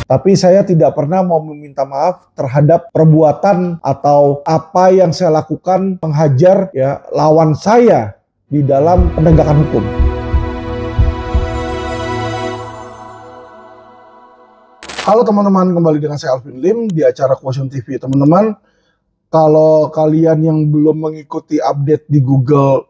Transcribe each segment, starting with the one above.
Tapi saya tidak pernah mau meminta maaf terhadap perbuatan atau apa yang saya lakukan menghajar ya lawan saya di dalam penegakan hukum. Halo teman-teman, kembali dengan saya Alvin Lim di acara Quotient TV. Teman-teman, kalau kalian yang belum mengikuti update di Google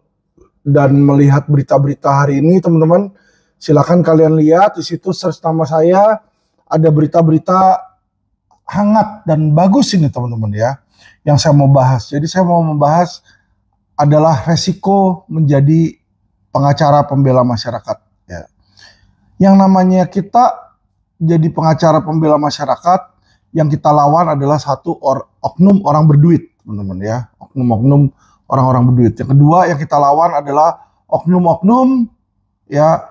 dan melihat berita-berita hari ini, teman-teman, silakan kalian lihat di situ search nama saya. Ada berita-berita hangat dan bagus ini teman-teman ya, yang saya mau bahas. Jadi saya mau membahas adalah resiko menjadi pengacara pembela masyarakat. Ya. Yang namanya kita jadi pengacara pembela masyarakat, yang kita lawan adalah satu oknum orang berduit, teman-teman ya, oknum-oknum orang-orang berduit. Yang kedua yang kita lawan adalah oknum-oknum ya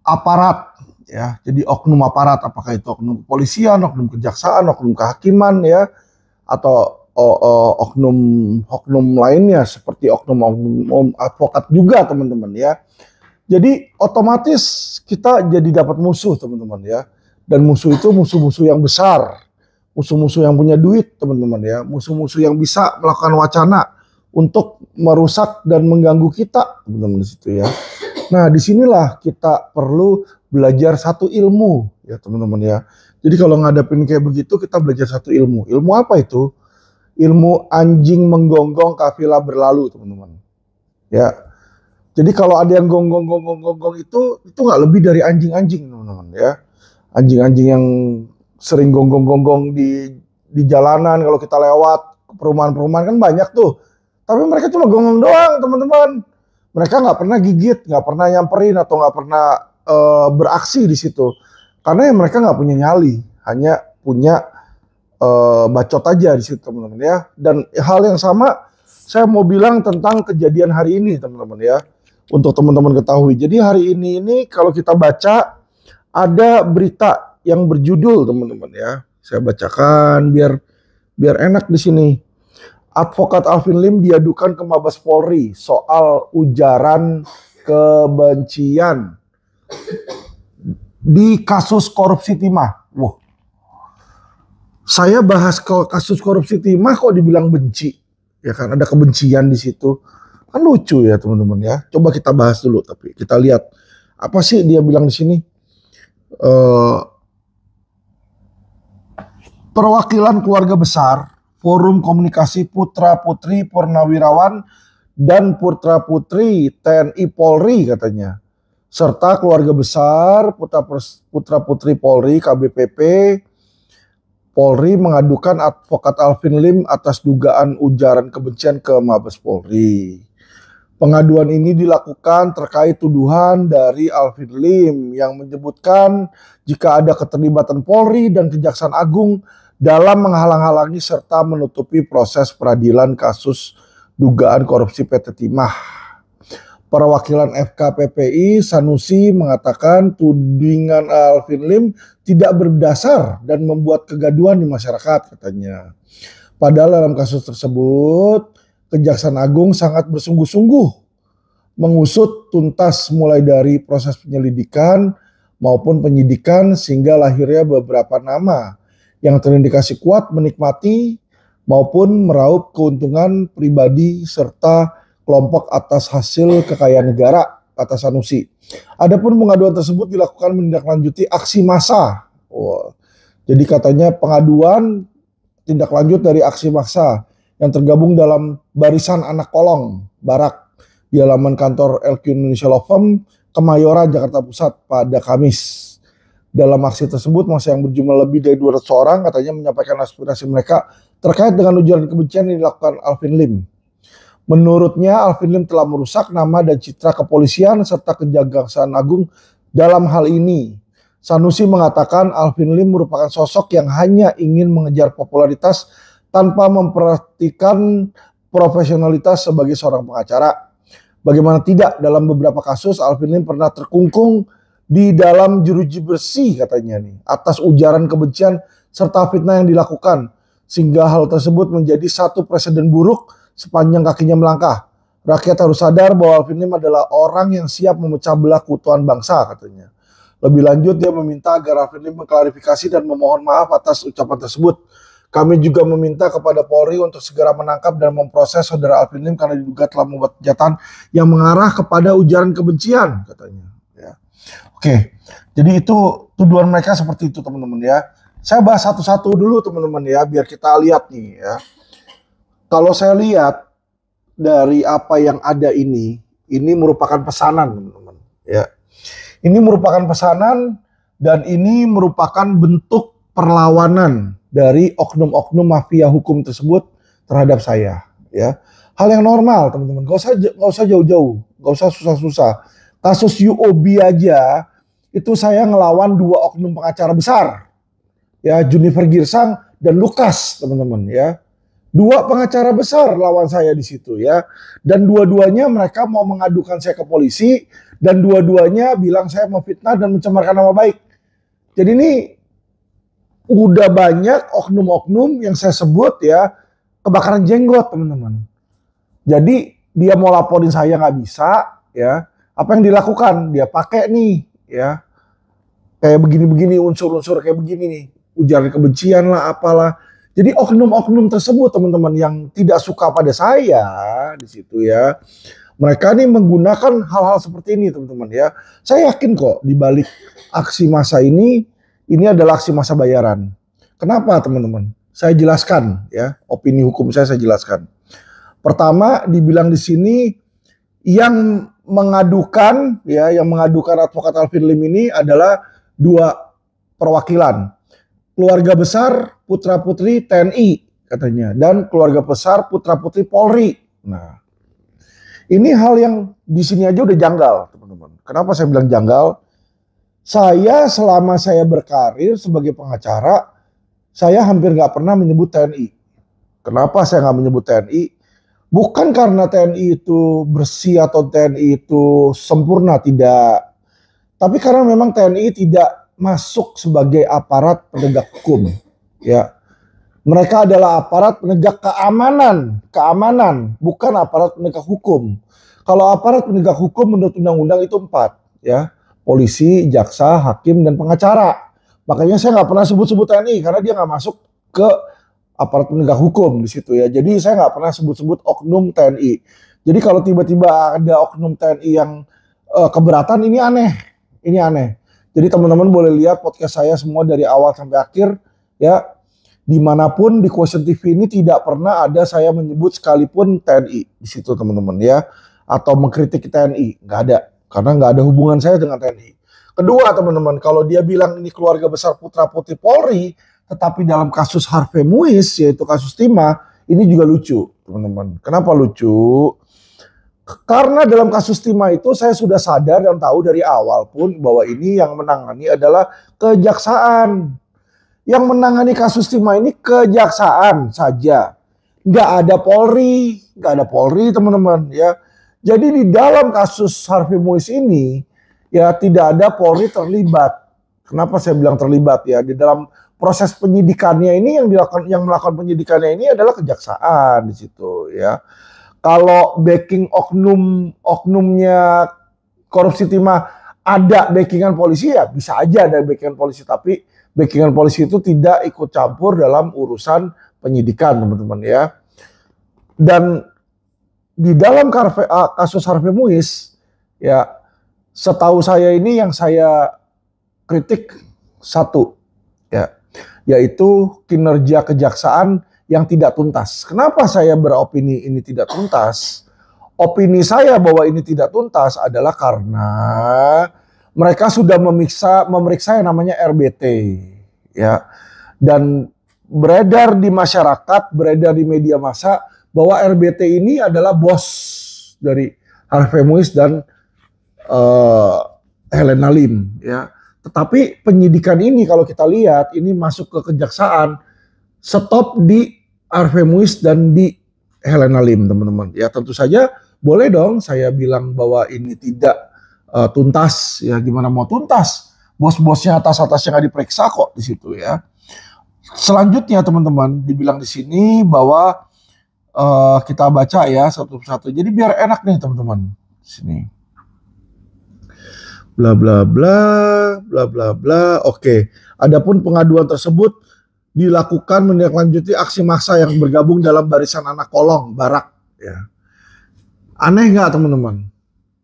aparat. Ya, jadi oknum aparat, apakah itu oknum kepolisian, oknum kejaksaan, oknum kehakiman ya, atau oknum lainnya seperti oknum advokat juga teman-teman ya. Jadi otomatis kita jadi dapat musuh teman-teman ya, dan musuh itu musuh-musuh yang besar, musuh-musuh yang punya duit teman-teman ya, musuh-musuh yang bisa melakukan wacana untuk merusak dan mengganggu kita teman-teman di situ ya. Nah disinilah kita perlu belajar satu ilmu ya teman-teman ya. Jadi kalau ngadepin kayak begitu kita belajar satu ilmu. Ilmu apa itu? Ilmu anjing menggonggong kafilah berlalu teman-teman. Ya. Jadi kalau ada yang gonggong itu nggak lebih dari anjing-anjing teman-teman ya. Anjing-anjing yang sering gonggong-gonggong di jalanan kalau kita lewat perumahan-perumahan kan banyak tuh. Tapi mereka cuma gonggong doang teman-teman. Mereka nggak pernah gigit, nggak pernah nyamperin atau nggak pernah beraksi di situ, karena mereka nggak punya nyali, hanya punya bacot aja di situ teman-teman ya. Dan hal yang sama saya mau bilang tentang kejadian hari ini teman-teman ya, untuk teman-teman ketahui. Jadi hari ini kalau kita baca ada berita yang berjudul teman-teman ya, saya bacakan biar enak di sini. Advokat Alvin Lim diadukan ke Mabes Polri soal ujaran kebencian di kasus korupsi timah. Wah, saya bahas ke kasus korupsi timah kok dibilang benci, ya kan ada kebencian di situ, kan lucu ya teman-teman ya. Coba kita bahas dulu, tapi kita lihat apa sih dia bilang di sini. Perwakilan keluarga besar Forum Komunikasi Putra-Putri Purnawirawan dan Putra-Putri TNI Polri katanya, serta keluarga besar Putra-Putri Polri KBPP Polri mengadukan advokat Alvin Lim atas dugaan ujaran kebencian ke Mabes Polri. Pengaduan ini dilakukan terkait tuduhan dari Alvin Lim yang menyebutkan jika ada keterlibatan Polri dan Kejaksaan Agung dalam menghalang-halangi serta menutupi proses peradilan kasus dugaan korupsi PT Timah. Perwakilan FKPPI Sanusi mengatakan tudingan Alvin Lim tidak berdasar dan membuat kegaduhan di masyarakat katanya. Padahal dalam kasus tersebut Kejaksaan Agung sangat bersungguh-sungguh mengusut tuntas mulai dari proses penyelidikan maupun penyidikan sehingga lahirnya beberapa nama yang terindikasi kuat menikmati maupun meraup keuntungan pribadi serta kelompok atas hasil kekayaan negara, kata Sanusi. Adapun pengaduan tersebut dilakukan menindaklanjuti aksi massa. Jadi katanya pengaduan tindak lanjut dari aksi massa yang tergabung dalam barisan anak kolong barak di halaman kantor LQ Indonesia Law Firm Kemayoran Jakarta Pusat pada Kamis. Dalam aksi tersut massa yang berjumlah lebih dari 200 orang katanya menyampaikan aspirasi mereka terkait dengan ujaran kebencian yang dilakukan Alvin Lim. Menurutnya Alvin Lim telah merusak nama dan citra kepolisian serta Kejaksaan Agung dalam hal ini. Sanusi mengatakan Alvin Lim merupakan sosok yang hanya ingin mengejar popularitas tanpa memperhatikan profesionalitas sebagai seorang pengacara. Bagaimana tidak, dalam beberapa kasus Alvin Lim pernah terkungkung di dalam jeruji bersih katanya nih atas ujaran kebencian serta fitnah yang dilakukan, sehingga hal tersebut menjadi satu presiden buruk sepanjang kakinya melangkah. Rakyat harus sadar bahwa Alvin Lim adalah orang yang siap memecah belah keutuhan bangsa katanya. Lebih lanjut, dia meminta agar Alvin Lim mengklarifikasi dan memohon maaf atas ucapan tersebut. Kami juga meminta kepada Polri untuk segera menangkap dan memproses saudara Alvin Lim karena diduga telah membuat kejahatan yang mengarah kepada ujaran kebencian, katanya. Ya. Oke, jadi itu tuduhan mereka seperti itu, teman-teman ya. Saya bahas satu-satu dulu, teman-teman ya, biar kita lihat nih ya. Kalau saya lihat dari apa yang ada ini merupakan pesanan, teman-teman ya. Ini merupakan pesanan dan ini merupakan bentuk perlawanan dari oknum-oknum mafia hukum tersebut terhadap saya, ya. Hal yang normal, teman-teman. Gak usah jauh-jauh, gak usah susah-susah. Kasus UOB aja itu saya ngelawan 2 oknum pengacara besar, ya, Junifer Girsang dan Lukas, teman-teman, ya. 2 pengacara besar lawan saya di situ, ya. Dan dua-duanya mereka mau mengadukan saya ke polisi dan dua-duanya bilang saya memfitnah dan mencemarkan nama baik. Jadi ini udah banyak oknum-oknum yang saya sebut ya kebakaran jenggot, teman-teman. Jadi dia mau laporin saya nggak bisa, ya. Apa yang dilakukan? Dia pakai nih, ya, kayak begini-begini, unsur-unsur kayak begini nih, ujaran kebencian lah, apalah. Jadi oknum-oknum tersebut, teman-teman, yang tidak suka pada saya di situ ya, mereka nih menggunakan hal-hal seperti ini, teman-teman ya. Saya yakin kok di balik aksi massa ini adalah aksi massa bayaran. Kenapa, teman-teman? Saya jelaskan ya, opini hukum saya jelaskan. Pertama, dibilang di sini yang mengadukan ya, yang mengadukan advokat Alvin Lim ini adalah 2 perwakilan. Keluarga besar putra-putri TNI katanya dan keluarga besar putra-putri Polri. Nah, ini hal yang di sini aja udah janggal, teman-teman. Kenapa saya bilang janggal? Saya selama saya berkarir sebagai pengacara, saya hampir nggak pernah menyebut TNI. Kenapa saya nggak menyebut TNI? Bukan karena TNI itu bersih atau TNI itu sempurna, tidak. Tapi karena memang TNI tidak masuk sebagai aparat penegak hukum. Ya, mereka adalah aparat penegak keamanan, bukan aparat penegak hukum. Kalau aparat penegak hukum menurut undang-undang itu 4, ya. Polisi, jaksa, hakim, dan pengacara. Makanya saya nggak pernah sebut-sebut TNI karena dia nggak masuk ke aparat penegak hukum di situ ya. Jadi saya nggak pernah sebut-sebut oknum TNI. Jadi kalau tiba-tiba ada oknum TNI yang keberatan, ini aneh. Ini aneh. Jadi teman-teman boleh lihat podcast saya semua dari awal sampai akhir ya. Dimanapun di Quotient TV ini tidak pernah ada saya menyebut sekalipun TNI di situ, teman-teman ya. Atau mengkritik TNI, nggak ada. Karena nggak ada hubungan saya dengan TNI. Kedua, teman-teman, kalau dia bilang ini keluarga besar putra-putri Polri, tetapi dalam kasus Harvey Muiz, yaitu kasus timah, ini juga lucu, teman-teman. Kenapa lucu? Karena dalam kasus timah itu saya sudah sadar dan tahu dari awal pun bahwa ini yang menangani adalah kejaksaan. Yang menangani kasus timah ini kejaksaan saja. Nggak ada Polri, teman-teman ya. Jadi di dalam kasus Harvey Muiz ini ya tidak ada Polri terlibat. Kenapa saya bilang terlibat ya? Di dalam proses penyidikannya ini yang melakukan penyidikannya ini adalah kejaksaan di situ ya. Kalau backing oknumnya korupsi timah ada backingan polisi ya bisa aja ada backingan polisi, tapi backingan polisi itu tidak ikut campur dalam urusan penyidikan, teman-teman ya. Dan di dalam kasus Harvey Muiz, ya setahu saya ini yang saya kritik 1, ya, yaitu kinerja kejaksaan yang tidak tuntas. Kenapa saya beropini ini tidak tuntas? Opini saya bahwa ini tidak tuntas adalah karena mereka sudah memeriksa yang namanya RBT, ya, dan beredar di masyarakat, beredar di media massa bahwa RBT ini adalah bos dari Harvey Muiz dan Helena Lim, ya. Tetapi penyidikan ini kalau kita lihat ini masuk ke kejaksaan, stop di Harvey Muiz dan di Helena Lim, teman-teman. Ya tentu saja boleh dong saya bilang bahwa ini tidak tuntas, ya gimana mau tuntas? Bos-bosnya atas-atasnya nggak diperiksa kok di situ ya. Selanjutnya teman-teman dibilang di sini bahwa kita baca ya satu-satu. Jadi biar enak nih teman-teman. Sini. bla bla bla bla bla bla. Oke, adapun pengaduan tersebut dilakukan menindaklanjuti aksi massa yang bergabung dalam barisan anak kolong barak. Ya. Aneh nggak teman-teman?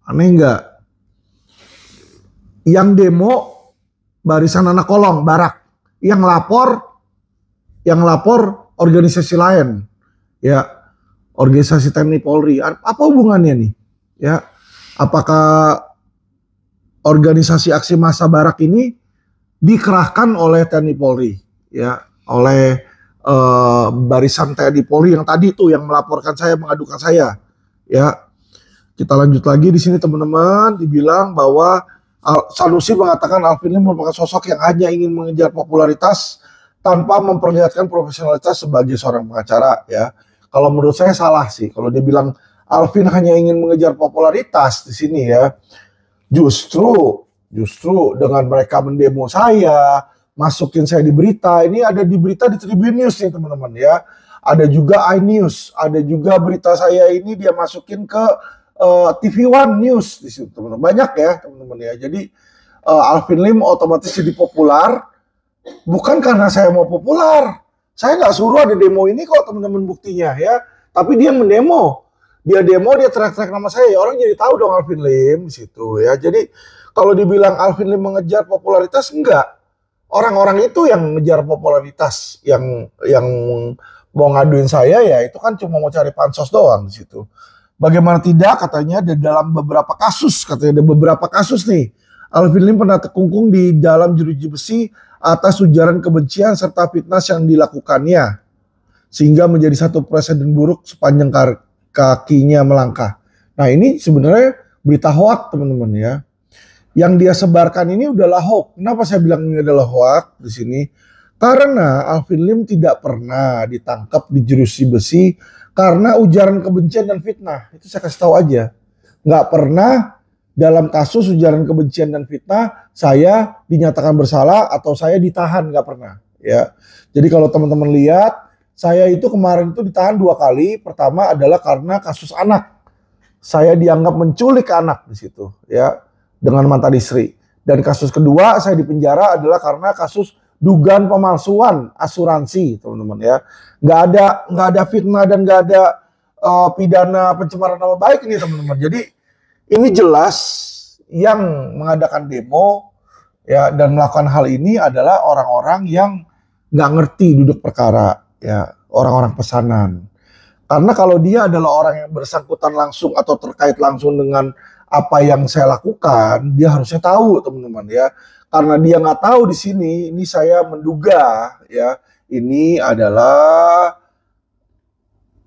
Aneh nggak? Yang demo barisan anak kolong barak, yang lapor organisasi lain, ya organisasi TNI Polri. Apa hubungannya nih? Ya, apakah organisasi aksi massa barak ini dikerahkan oleh TNI Polri, ya, oleh barisan TNI Polri yang tadi tuh yang melaporkan saya, mengadukan saya, ya. Kita lanjut lagi di sini teman-teman, dibilang bahwa Sanusi mengatakan Alvin Lim merupakan sosok yang hanya ingin mengejar popularitas tanpa memperlihatkan profesionalitas sebagai seorang pengacara, ya. Kalau menurut saya salah sih kalau dia bilang Alvin hanya ingin mengejar popularitas di sini, ya. Justru dengan mereka mendemo saya, masukin saya di berita, ini ada di berita di Tribun News nih teman-teman, ya. Ada juga iNews, ada juga berita saya ini dia masukin ke TV One News di situ teman-teman. Banyak ya teman-teman, ya. Jadi Alvin Lim otomatis jadi populer bukan karena saya mau populer. Saya nggak suruh ada demo ini kok teman-teman buktinya, ya. Tapi dia mendemo. Dia demo, dia teriak-teriak nama saya, ya orang jadi tahu dong Alvin Lim di situ, ya. Jadi kalau dibilang Alvin Lim mengejar popularitas, enggak. Orang-orang itu yang mengejar popularitas, yang mau ngaduin saya, ya itu kan cuma mau cari pansos doang di situ. Bagaimana tidak, katanya di dalam beberapa kasus, katanya ada beberapa kasus nih, Alvin Lim pernah terkungkung di dalam jeruji besi atas ujaran kebencian serta fitnah yang dilakukannya, sehingga menjadi satu presiden buruk sepanjang kakinya melangkah. Nah ini sebenarnya berita hoax teman-teman, ya. Yang dia sebarkan ini udahlah hoax. Kenapa saya bilang ini adalah hoax di sini? Karena Alvin Lim tidak pernah ditangkap di jeruji besi karena ujaran kebencian dan fitnah. Itu saya kasih tahu aja. Nggak pernah dalam kasus ujaran kebencian dan fitnah saya dinyatakan bersalah atau saya ditahan, nggak pernah, ya. Jadi kalau teman-teman lihat, saya itu kemarin itu ditahan 2 kali. Pertama adalah karena kasus anak. Saya dianggap menculik anak di situ, ya, dengan mantan istri. Dan kasus kedua saya dipenjara adalah karena kasus dugaan pemalsuan asuransi, teman-teman, ya. Nggak ada fitnah dan nggak ada pidana pencemaran nama baik ini, teman-teman. Jadi ini jelas yang mengadakan demo, ya, dan melakukan hal ini adalah orang-orang yang nggak ngerti duduk perkara, ya, orang-orang pesanan. Karena kalau dia adalah orang yang bersangkutan langsung atau terkait langsung dengan apa yang saya lakukan, dia harusnya tahu, teman-teman, ya. Karena dia nggak tahu di sini, ini saya menduga, ya, ini adalah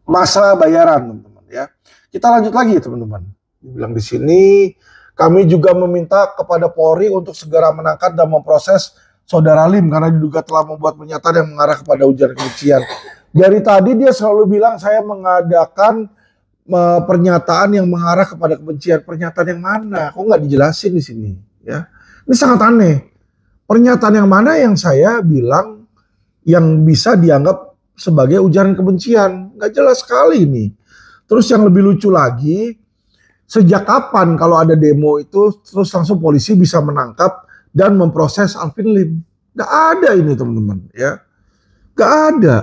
masa bayaran, teman-teman, ya. Kita lanjut lagi, teman-teman. Bilang di sini, kami juga meminta kepada Polri untuk segera menangkap dan memproses Saudara Lim karena diduga telah membuat pernyataan yang mengarah kepada ujaran kebencian. Dari tadi dia selalu bilang saya mengadakan pernyataan yang mengarah kepada kebencian. Pernyataan yang mana? Kok nggak dijelasin di sini, ya? Ini sangat aneh. Pernyataan yang mana yang saya bilang yang bisa dianggap sebagai ujaran kebencian? Nggak jelas sekali ini. Terus yang lebih lucu lagi, sejak kapan kalau ada demo itu terus langsung polisi bisa menangkap dan memproses Alvin Lim? Nggak ada ini, teman-teman, ya. Nggak ada.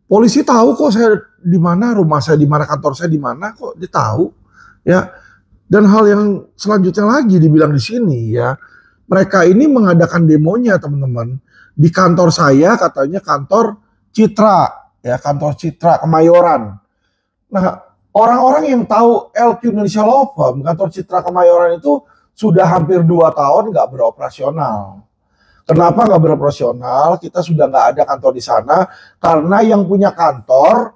Polisi tahu kok saya di mana, rumah saya di mana, kantor saya di mana, kok dia tahu, ya. Dan hal yang selanjutnya lagi dibilang di sini, ya, mereka ini mengadakan demonya, teman-teman, di kantor saya, katanya kantor Citra, ya, kantor Citra Kemayoran. Nah, orang-orang yang tahu LQ Indonesia Law Firm, kantor Citra Kemayoran itu sudah hampir 2 tahun nggak beroperasional. Kenapa nggak beroperasional? Kita sudah nggak ada kantor di sana karena yang punya kantor,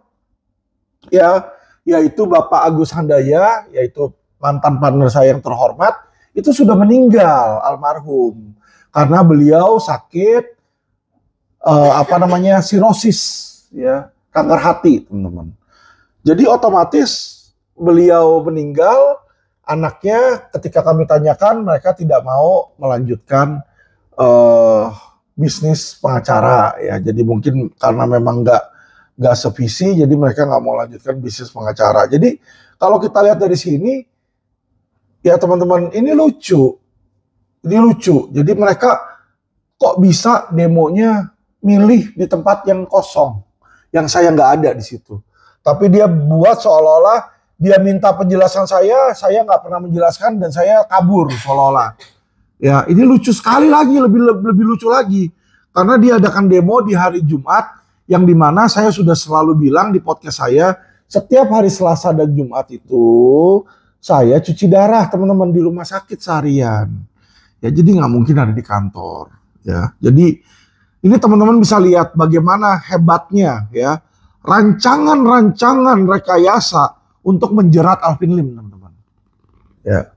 ya, yaitu Bapak Agus Handaya, yaitu mantan partner saya yang terhormat, itu sudah meninggal, almarhum, karena beliau sakit sirosis, ya, kanker hati, teman-teman. Jadi otomatis beliau meninggal, anaknya ketika kami tanyakan mereka tidak mau melanjutkan bisnis pengacara, ya. Jadi mungkin karena memang nggak sevisi, jadi mereka nggak mau lanjutkan bisnis pengacara. Jadi kalau kita lihat dari sini, ya teman-teman, ini lucu. Ini lucu. Jadi mereka kok bisa demonya milih di tempat yang kosong, yang saya nggak ada di situ. Tapi dia buat seolah-olah dia minta penjelasan saya nggak pernah menjelaskan dan saya kabur seolah-olah. Ya, ini lucu sekali lagi, lebih lucu lagi. Karena diadakan demo di hari Jumat, yang dimana saya sudah selalu bilang di podcast saya, setiap hari Selasa dan Jumat itu, saya cuci darah teman-teman di rumah sakit seharian. Ya, jadi nggak mungkin ada di kantor. Ya, jadi ini teman-teman bisa lihat bagaimana hebatnya ya rancangan-rancangan rekayasa untuk menjerat Alvin Lim, teman-teman. Ya,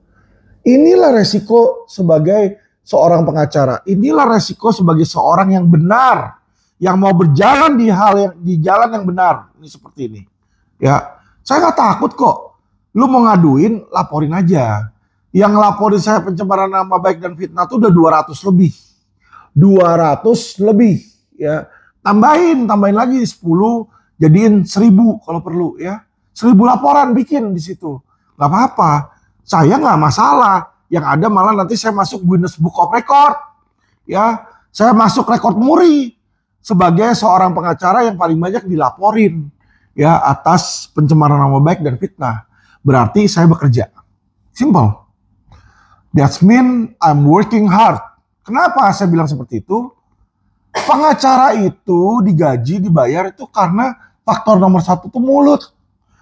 inilah resiko sebagai seorang pengacara. Inilah resiko sebagai seorang yang benar, yang mau berjalan di jalan yang benar. Ini seperti ini. Ya, saya nggak takut kok. Lu mau ngaduin, laporin aja. Yang laporin saya pencemaran nama baik dan fitnah itu udah 200 lebih. 200 lebih. Ya, tambahin lagi 10, jadiin 1000 kalau perlu ya. 1000 laporan bikin di situ. Gak apa-apa. Saya nggak masalah. Yang ada malah nanti saya masuk Guinness Book of Record. Ya, saya masuk rekor muri sebagai seorang pengacara yang paling banyak dilaporin ya atas pencemaran nama baik dan fitnah. Berarti saya bekerja. Simple. That's mean I'm working hard. Kenapa saya bilang seperti itu? Pengacara itu digaji, dibayar itu karena faktor nomor 1 itu mulut.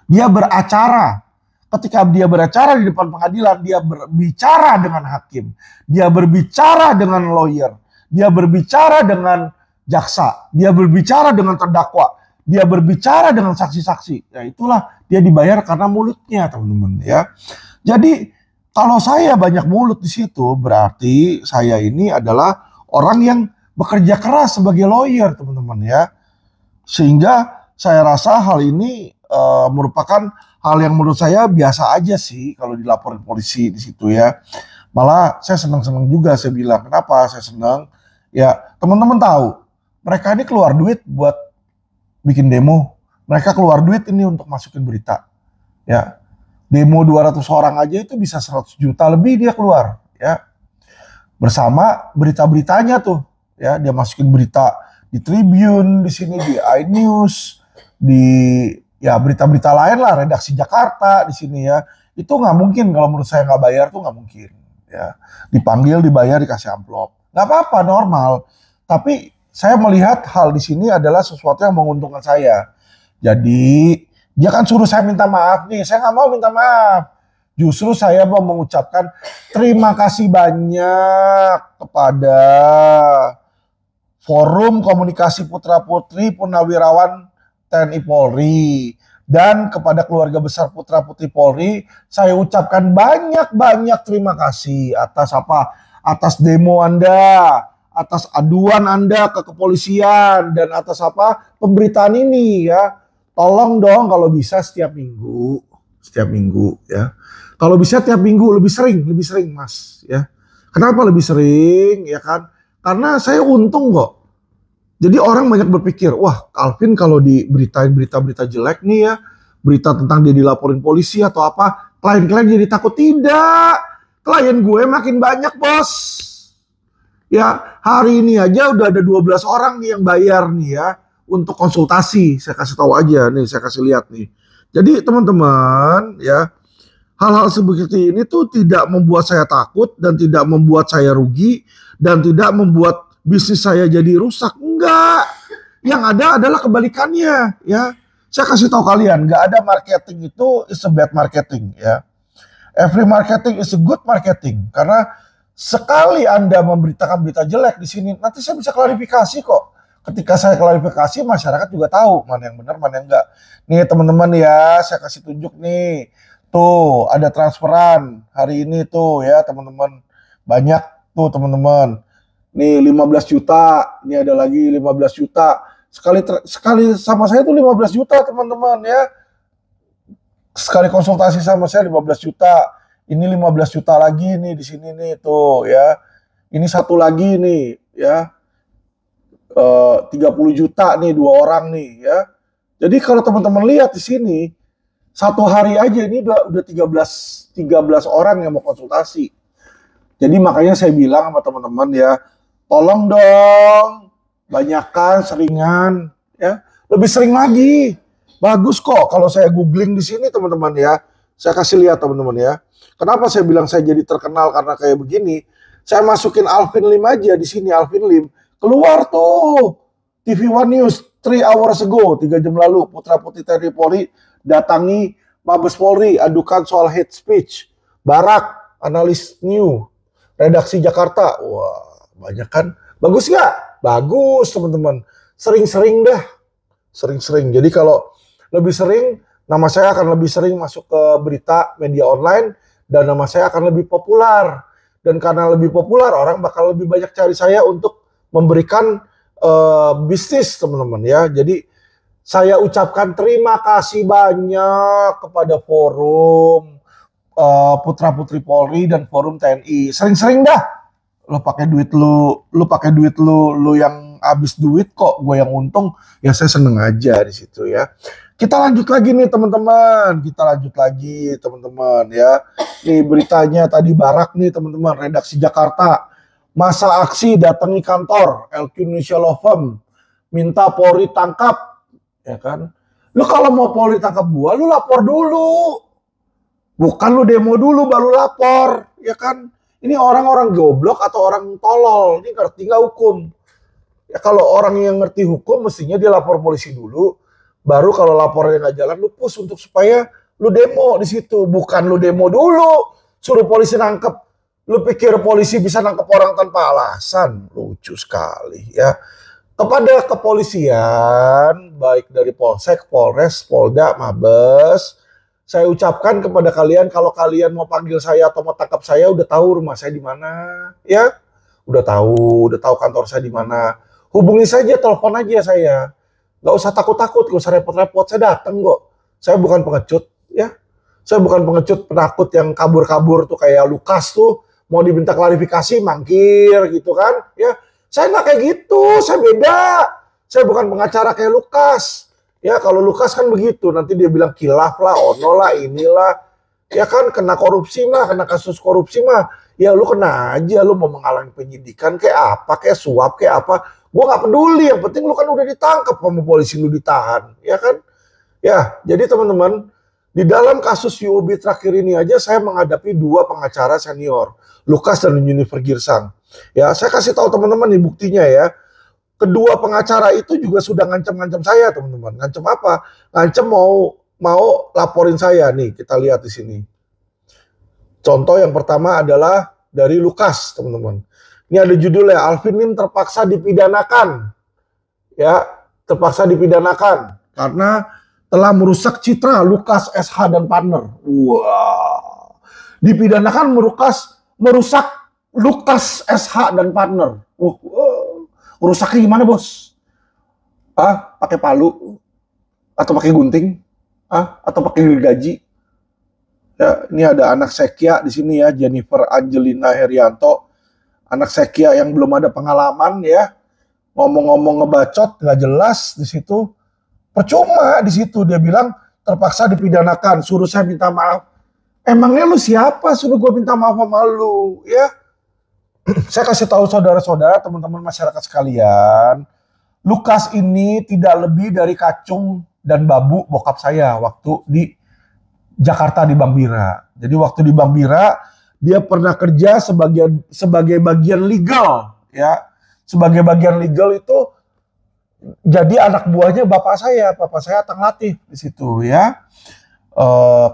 Dia beracara. Ketika dia beracara di depan pengadilan, dia berbicara dengan hakim. Dia berbicara dengan lawyer. Dia berbicara dengan jaksa. Dia berbicara dengan terdakwa. Dia berbicara dengan saksi-saksi. Ya itulah dia dibayar karena mulutnya, teman-teman ya. Jadi kalau saya banyak mulut di situ, berarti saya ini adalah orang yang bekerja keras sebagai lawyer, teman-teman ya. Sehingga saya rasa hal ini merupakan hal yang menurut saya biasa aja sih kalau dilaporin polisi di situ ya. Malah saya senang-senang juga, saya bilang. Kenapa saya senang? Ya teman-teman tahu, mereka ini keluar duit buat bikin demo. Mereka keluar duit ini untuk masukin berita. Ya, demo 200 orang aja itu bisa 100 juta lebih dia keluar. Ya, bersama berita-beritanya tuh. Ya, dia masukin berita di Tribun, di sini di iNews, di ya berita-berita lain lah, redaksi Jakarta di sini ya. Itu nggak mungkin kalau menurut saya nggak bayar tuh nggak mungkin. Ya, dipanggil, dibayar, dikasih amplop. Nggak apa-apa, normal. Tapi saya melihat hal di sini adalah sesuatu yang menguntungkan saya. Jadi dia kan suruh saya minta maaf nih, saya nggak mau minta maaf. Justru saya mau mengucapkan terima kasih banyak kepada Forum Komunikasi Putra Putri Purnawirawan TNI Polri dan kepada keluarga besar Putra Putri Polri, saya ucapkan banyak-banyak terima kasih atas apa? Atas demo Anda, atas aduan Anda ke kepolisian dan atas apa? Pemberitaan ini ya. Tolong dong kalau bisa setiap minggu ya. Kalau bisa tiap minggu lebih sering Mas ya. Kenapa lebih sering ya kan? Karena saya untung kok. Jadi orang banyak berpikir, wah Alvin kalau diberitain berita-berita jelek nih ya, berita tentang dia dilaporin polisi atau apa, klien-klien jadi takut. Tidak, klien gue makin banyak bos. Ya hari ini aja udah ada 12 orang nih yang bayar nih ya untuk konsultasi. Saya kasih tahu aja nih, saya kasih lihat nih. Jadi teman-teman ya, hal-hal seperti ini tuh tidak membuat saya takut dan tidak membuat saya rugi dan tidak membuat bisnis saya jadi rusak. Enggak. Yang ada adalah kebalikannya ya. Saya kasih tahu kalian, nggak ada marketing itu is a bad marketing ya. Every marketing is a good marketing. Karena sekali Anda memberitakan berita jelek di sini, nanti saya bisa klarifikasi kok. Ketika saya klarifikasi, masyarakat juga tahu mana yang benar, mana yang enggak. Nih teman-teman ya, saya kasih tunjuk nih. Tuh, ada transferan hari ini tuh ya teman-teman. Banyak tuh teman-teman. Nih 15 juta, ini ada lagi 15 juta. Sekali sama saya tuh 15 juta teman-teman ya. Sekali konsultasi sama saya 15 juta. Ini 15 juta lagi nih di sini nih tuh ya. Ini satu lagi nih ya. 30 juta nih 2 orang nih ya. Jadi kalau teman-teman lihat di sini satu hari aja ini udah 13 orang yang mau konsultasi. Jadi makanya saya bilang sama teman-teman ya, tolong dong, banyakkan, seringan, ya, lebih sering lagi. Bagus kok kalau saya googling di sini teman-teman ya. Saya kasih lihat teman-teman ya. Kenapa saya bilang saya jadi terkenal karena kayak begini? Saya masukin Alvin Lim aja di sini, Alvin Lim. Keluar tuh TV One News 3 hours ago, 3 jam lalu, Putra Putri TNI Polri datangi Mabes Polri, adukan soal hate speech. Barak, analis new, redaksi Jakarta. Wah, banyak kan? Bagus nggak? Bagus teman-teman. Sering-sering dah. Sering-sering. Jadi kalau lebih sering, nama saya akan lebih sering masuk ke berita media online, dan nama saya akan lebih populer. Dan karena lebih populer, orang bakal lebih banyak cari saya untuk memberikan bisnis teman-teman ya. Jadi saya ucapkan terima kasih banyak kepada forum Putra Putri Polri dan forum TNI. Sering-sering dah. Lo pakai duit lu yang habis duit kok, gue yang untung. Ya saya seneng aja di situ ya. Kita lanjut lagi nih teman-teman. Ya. Nih beritanya tadi Barak nih teman-teman, redaksi Jakarta. Masa aksi datangi kantor LQ Indonesia Law Firm, minta Polri tangkap, ya kan? Lu kalau mau Polri tangkap gua, lu lapor dulu. Bukan lu demo dulu baru lapor, ya kan? Ini orang-orang goblok atau orang tolol, ini ngerti nggak hukum? Ya kalau orang yang ngerti hukum, mestinya dia lapor polisi dulu, baru kalau laporannya nggak jalan, lu push untuk supaya lu demo di situ. Bukan lu demo dulu, suruh polisi nangkep. Lu pikir polisi bisa nangkep orang tanpa alasan? Lucu sekali ya. Kepada kepolisian, baik dari Polsek, Polres, Polda, Mabes, saya ucapkan kepada kalian, kalau kalian mau panggil saya atau mau tangkap saya, udah tahu rumah saya di mana, ya. Udah tahu kantor saya di mana. Hubungi saja, telepon aja saya. Nggak usah takut-takut, nggak usah repot-repot. Saya datang kok. Saya bukan pengecut, ya. Saya bukan pengecut penakut yang kabur-kabur tuh kayak Lukas tuh. Mau diminta klarifikasi, mangkir gitu kan. Ya, saya nggak kayak gitu, saya beda. Saya bukan pengacara kayak Lukas. Ya, kalau Lukas kan begitu, nanti dia bilang kilaf lah, ono lah, inilah. Ya kan, kena korupsi mah, kena kasus korupsi mah. Ya lu kena aja, lu mau menghalangi penyidikan kayak apa, kayak suap, kayak apa. Gue nggak peduli, yang penting lu kan udah ditangkap sama polisi, lu ditahan. Ya kan? Ya, jadi teman-teman, di dalam kasus UOB terakhir ini aja saya menghadapi 2 pengacara senior, Lukas dan Junifer Girsang. Ya, saya kasih tahu teman-teman nih buktinya ya. Kedua pengacara itu juga sudah ngancam-ngancam saya, teman-teman. Ngancam apa? Ngancam mau laporin saya nih. Kita lihat di sini. Contoh yang pertama adalah dari Lukas, teman-teman. Ini ada judulnya, Alvin Lim terpaksa dipidanakan. Ya, terpaksa dipidanakan karena telah merusak citra Lukas SH dan partner. Wah. Dipidanakan merusak Lukas SH dan partner. Rusaknya gimana, Bos? Pakai palu? Atau pakai gunting? Atau pakai gergaji? Ya, ini ada anak Sekia di sini ya, Jennifer Angelina Herianto. Anak Sekia yang belum ada pengalaman ya. Ngomong-ngomong ngebacot, nggak jelas di situ. Percuma di situ dia bilang terpaksa dipidanakan, suruh saya minta maaf. Emangnya lu siapa suruh gue minta maaf sama lu, ya? Saya kasih tahu saudara-saudara, teman-teman masyarakat sekalian, Lukas ini tidak lebih dari kacung dan babu bokap saya waktu di Jakarta di Bank Bira. Jadi waktu di Bank Bira dia pernah kerja sebagai bagian legal, ya. Sebagai bagian legal itu jadi anak buahnya bapak saya Atang Latif di situ ya.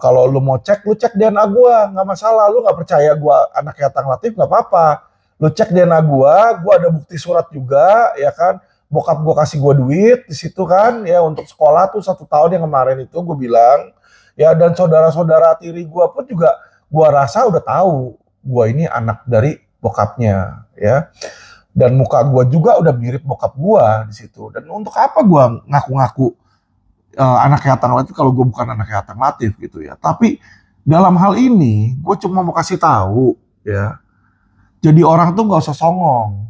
Kalau lu mau cek, lu cek DNA gua, nggak masalah. Lu nggak percaya gua anaknya Atang Latif, nggak apa-apa. Lu cek DNA gua ada bukti surat juga, ya kan. Bokap gua kasih gua duit di situ kan, ya untuk sekolah tuh 1 tahun yang kemarin itu gua bilang, ya, dan saudara-saudara tiri gua pun juga gua rasa udah tahu gua ini anak dari bokapnya, ya. Dan muka gua juga udah mirip bokap gua di situ. Dan untuk apa gua ngaku-ngaku anaknya Atang Latif kalau gue bukan anaknya Atang Latif gitu ya. Tapi dalam hal ini gue cuma mau kasih tahu ya. Jadi orang tuh nggak usah songong.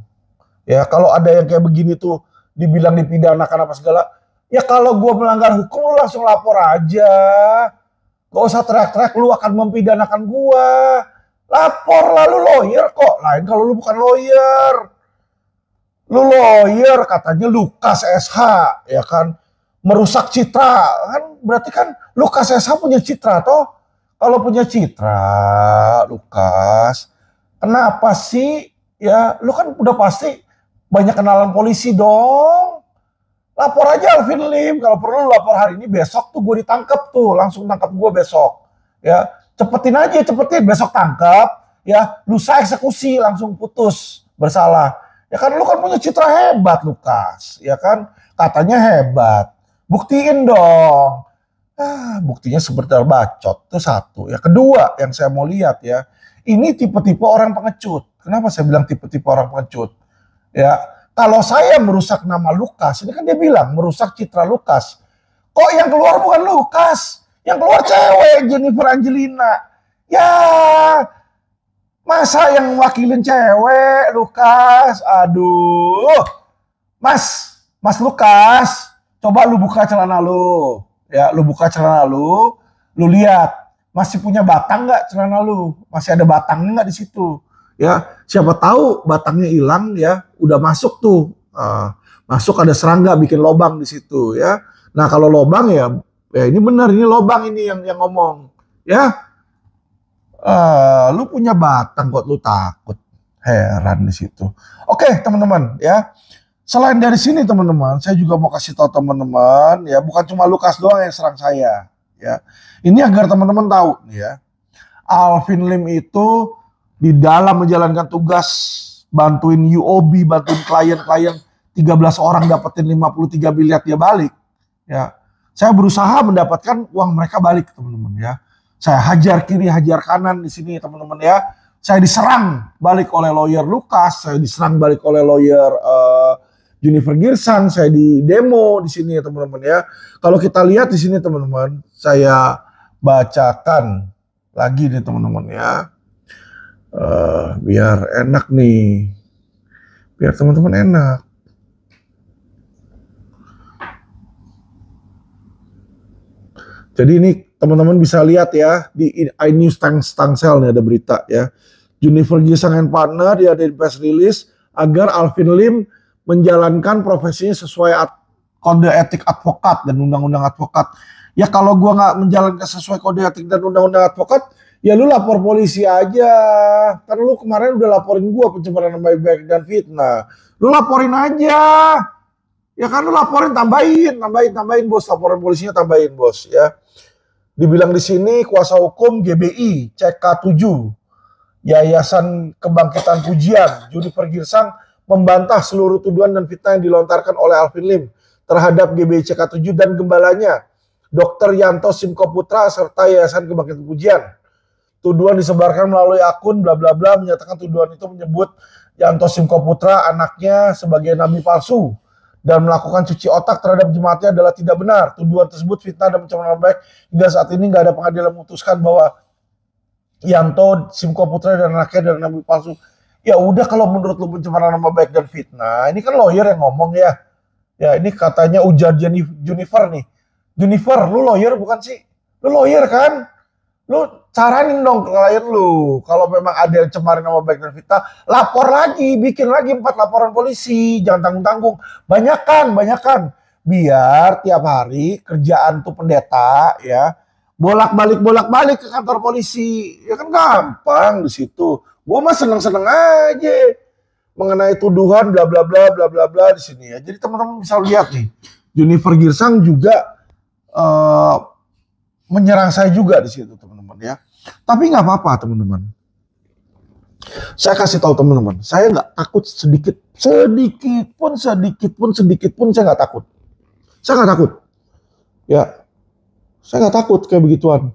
Ya kalau ada yang kayak begini tuh dibilang dipidanakan apa segala. Ya kalau gue melanggar hukum lu langsung lapor aja. Gak usah teriak-teriak lu akan mempidanakan gue. Lapor lah, lu lawyer kok. Lain kalau lu bukan lawyer. Lu lawyer katanya Lukas SH, ya kan, merusak citra. Kan berarti kan Lukas SH punya citra toh. Kalau punya citra, Lukas, kenapa sih? Ya, lu kan udah pasti banyak kenalan polisi dong. Lapor aja Alvin Lim. Kalau perlu lapor hari ini, besok tuh gue ditangkap tuh. Langsung tangkap gue besok. Ya, cepetin aja, cepetin. Besok tangkap. Ya, lusa eksekusi, langsung putus bersalah. Ya kan lu kan punya citra hebat, Lukas. Ya kan, katanya hebat. Buktiin dong. Buktinya seperti bacot, itu satu. Ya kedua yang saya mau lihat ya, ini tipe-tipe orang pengecut. Kenapa saya bilang tipe-tipe orang pengecut? Ya, kalau saya merusak nama Lukas, ini kan dia bilang merusak citra Lukas. Kok yang keluar bukan Lukas? Yang keluar cewek, Jennifer Angelina. Ya, masa yang wakilin cewek, Lukas? Aduh. Mas Lukas, coba lu buka celana lu. Ya, lu buka celana lu lihat masih punya batang nggak celana lu, masih ada batangnya nggak di situ? Ya, siapa tahu batangnya hilang ya, udah masuk tuh, masuk ada serangga bikin lobang di situ ya. Nah kalau lobang ya ini benar, ini lobang ini yang ngomong ya. Lu punya batang kok lu takut, heran di situ. Oke teman-teman ya. Selain dari sini teman-teman, saya juga mau kasih tahu teman-teman ya, bukan cuma Lukas doang yang serang saya ya. Ini agar teman-teman tahu ya. Alvin Lim itu di dalam menjalankan tugas bantuin UOB, bantuin klien-klien 13 orang dapetin 53 miliar dia balik ya. Saya berusaha mendapatkan uang mereka balik teman-teman ya. Saya hajar kiri, hajar kanan di sini teman-teman ya. Saya diserang balik oleh lawyer Lukas, saya diserang balik oleh lawyer Jennifer Girsang, saya di demo di sini ya teman-teman ya. Kalau kita lihat di sini teman-teman, saya bacakan lagi nih teman-teman ya. Biar enak nih, biar teman-teman enak. Jadi ini teman-teman bisa lihat ya di iNews Tangsel nih ada berita ya. Jennifer Girsang and partner dia ada di press release agar Alvin Lim menjalankan profesinya sesuai kode etik advokat dan undang-undang advokat. Ya kalau gua nggak menjalankan sesuai kode etik dan undang-undang advokat, ya lu lapor polisi aja. Kan lu kemarin udah laporin gua pencemaran nama baik dan fitnah. Lu laporin aja. Ya kan lu laporin, tambahin bos, laporan polisinya tambahin bos ya. Dibilang di sini kuasa hukum GBI CK7 Yayasan Kebangkitan Pujian Jennifer Girsang membantah seluruh tuduhan dan fitnah yang dilontarkan oleh Alvin Lim terhadap GBI CK7 dan gembalanya Dr. Yanto Simko Putra serta Yayasan Kebangkitan Pujian. Tuduhan disebarkan melalui akun bla bla bla, menyatakan tuduhan itu menyebut Yanto Simko Putra anaknya sebagai nabi palsu dan melakukan cuci otak terhadap jemaatnya adalah tidak benar. Tuduhan tersebut fitnah dan pencemaran nama baik. Hingga saat ini nggak ada pengadilan memutuskan bahwa Yanto Simko Putra dan anaknya adalah nabi palsu. Ya udah kalau menurut lu pencemaran nama baik dan fitnah, ini kan lawyer yang ngomong ya. Ya ini katanya ujar Jennifer nih. Jennifer, lu lawyer bukan sih? Lu lawyer kan? Lu caranin dong ke klien lu. Kalau memang ada yang cemarin nama baik dan fitnah, lapor lagi, bikin lagi 4 laporan polisi. Jangan tanggung-tanggung. Banyakan. Biar tiap hari kerjaan tuh pendeta ya. Bolak-balik ke kantor polisi. Ya kan gampang di situ. Gue mah seneng-seneng aja mengenai tuduhan bla bla bla bla bla bla di sini ya. Jadi teman-teman bisa lihat nih, Jennifer Girsang juga menyerang saya juga di situ teman-teman ya. Tapi nggak apa-apa teman-teman. Saya kasih tahu teman-teman, saya nggak takut sedikit pun saya nggak takut. Saya nggak takut. Ya, saya nggak takut kayak begituan.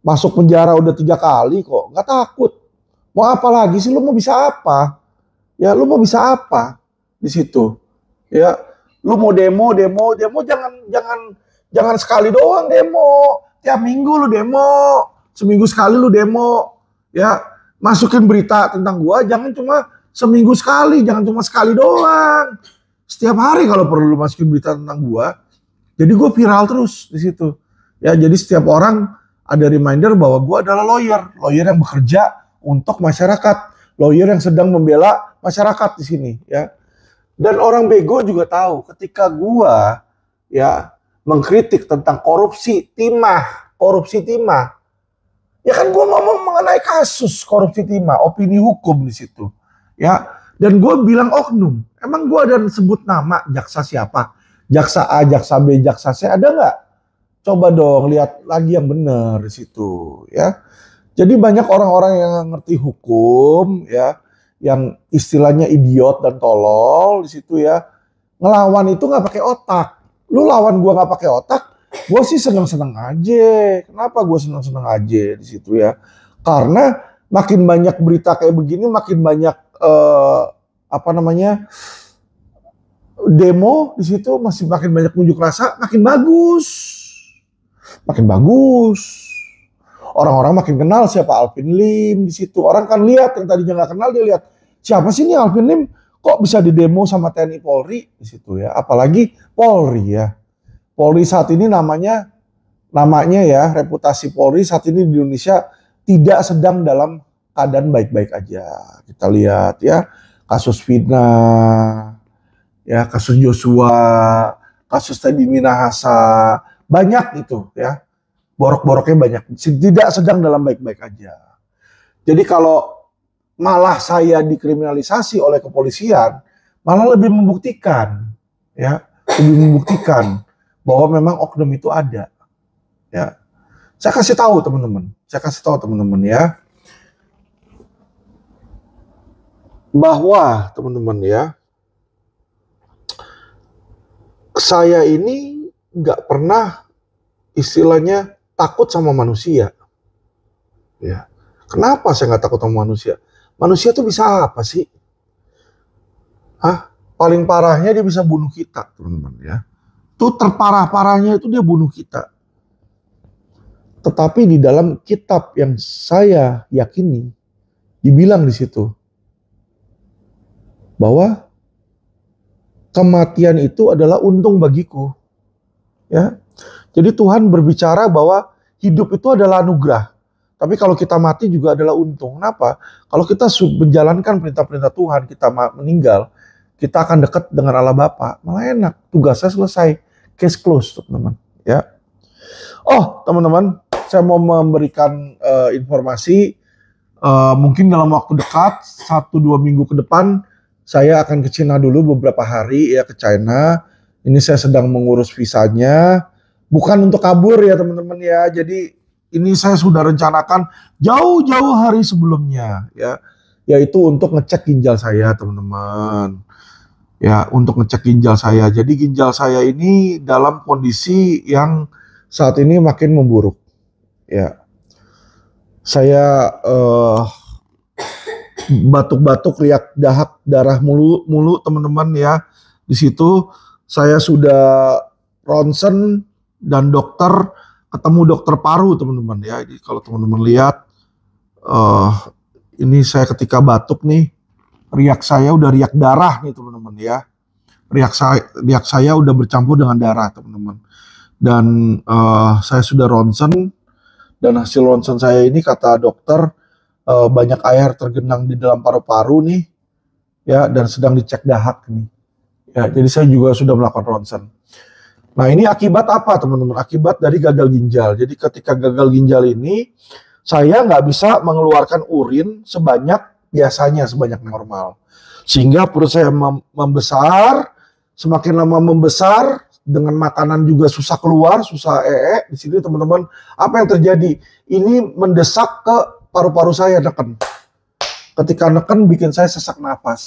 Masuk penjara udah 3 kali kok, nggak takut. Mau apa lagi sih? Lu mau bisa apa? Ya, lu mau bisa apa di situ? Ya, lu mau demo jangan sekali doang demo. Tiap minggu lu demo, seminggu sekali lu demo. Ya, masukin berita tentang gua jangan cuma seminggu sekali, jangan cuma sekali doang. Setiap hari kalau perlu lu masukin berita tentang gua. Jadi gua viral terus di situ. Ya, jadi setiap orang ada reminder bahwa gua adalah lawyer yang bekerja untuk masyarakat, lawyer yang sedang membela masyarakat di sini ya. Dan orang bego juga tahu ketika gua ya mengkritik tentang korupsi timah, ya kan gua ngomong mengenai kasus korupsi timah, opini hukum di situ ya. Dan gua bilang oknum, emang gua ada sebut nama jaksa siapa? Jaksa A, jaksa B, jaksa C ada nggak? Coba dong lihat lagi yang benar di situ ya. Jadi banyak orang-orang yang ngerti hukum ya, yang istilahnya idiot dan tolol di situ ya, ngelawan itu nggak pakai otak. Lu lawan gua nggak pakai otak, gua sih seneng-seneng aja. Kenapa gua seneng-seneng aja di situ ya? Karena makin banyak berita kayak begini, makin banyak demo di situ, masih makin banyak unjuk rasa, makin bagus. Orang-orang makin kenal siapa Alvin Lim di situ. Orang kan lihat yang tadinya nggak kenal, dia lihat siapa sih ini Alvin Lim, kok bisa didemo sama TNI Polri di situ ya. Apalagi Polri ya. Polri saat ini namanya ya, reputasi Polri saat ini di Indonesia tidak sedang dalam keadaan baik-baik aja. Kita lihat ya, kasus Vina, ya kasus Joshua, kasus Teddy Minahasa, banyak itu ya. Borok-boroknya banyak, tidak sedang dalam baik-baik aja. Jadi kalau malah saya dikriminalisasi oleh kepolisian, malah lebih membuktikan bahwa memang oknum itu ada. Ya, saya kasih tahu teman-teman ya, bahwa teman-teman ya, saya ini nggak pernah istilahnya takut sama manusia. Ya. Kenapa saya nggak takut sama manusia? Manusia tuh bisa apa sih? Paling parahnya dia bisa bunuh kita, teman-teman ya. Tuh terparah-parahnya itu dia bunuh kita. Tetapi di dalam kitab yang saya yakini, dibilang di situ bahwa kematian itu adalah untung bagiku. Ya. Jadi Tuhan berbicara bahwa hidup itu adalah anugerah. Tapi kalau kita mati juga adalah untung. Kenapa? Kalau kita menjalankan perintah-perintah Tuhan, kita meninggal, kita akan dekat dengan Allah Bapa. Malah enak, tugasnya selesai, case close, teman-teman. Ya. Oh, teman-teman, saya mau memberikan informasi. Mungkin dalam waktu dekat, 1-2 minggu ke depan, saya akan ke Cina dulu beberapa hari ya, ke China. Ini saya sedang mengurus visanya. Bukan untuk kabur ya teman-teman ya. Jadi ini saya sudah rencanakan jauh-jauh hari sebelumnya ya. Yaitu untuk ngecek ginjal saya teman-teman. Ya, untuk ngecek ginjal saya. Jadi ginjal saya ini dalam kondisi yang saat ini makin memburuk. Ya. Saya batuk-batuk, riak dahak, darah mulu teman-teman ya. Di situ saya sudah ronsen dan ketemu dokter paru teman-teman ya. Jadi kalau teman-teman lihat ini saya ketika batuk nih, riak saya udah riak darah nih teman-teman ya. Riak saya udah bercampur dengan darah teman-teman. Dan saya sudah ronsen, dan hasil ronsen saya ini kata dokter banyak air tergenang di dalam paru-paru nih ya, dan sedang dicek dahak nih. Ya, jadi saya juga sudah melakukan ronsen. Nah ini akibat apa teman-teman? Akibat dari gagal ginjal. Jadi ketika gagal ginjal ini, saya nggak bisa mengeluarkan urin biasanya sebanyak normal. Sehingga perut saya membesar, semakin lama membesar, dengan makanan juga susah keluar, susah Di sini teman-teman, apa yang terjadi? Ini mendesak ke paru-paru saya, neken. Ketika neken bikin saya sesak napas.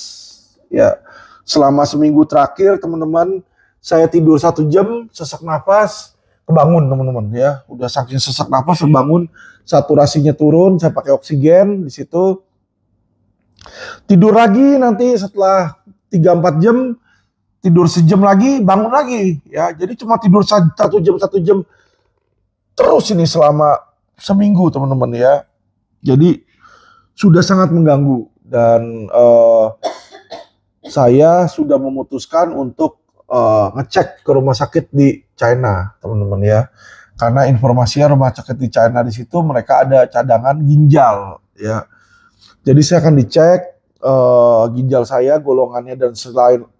Ya, selama seminggu terakhir teman-teman, saya tidur 1 jam, sesak nafas, kebangun teman-teman ya. Udah saking sesak nafas, kebangun, saturasinya turun, saya pakai oksigen di situ. Tidur lagi nanti setelah 3-4 jam, tidur sejam lagi, bangun lagi ya. Jadi cuma tidur 1 jam terus ini selama seminggu teman-teman ya. Jadi sudah sangat mengganggu, dan saya sudah memutuskan untuk ngecek ke rumah sakit di China, teman-teman ya. Karena informasinya rumah sakit di China di situ mereka ada cadangan ginjal ya. Jadi saya akan dicek ginjal saya, golongannya dan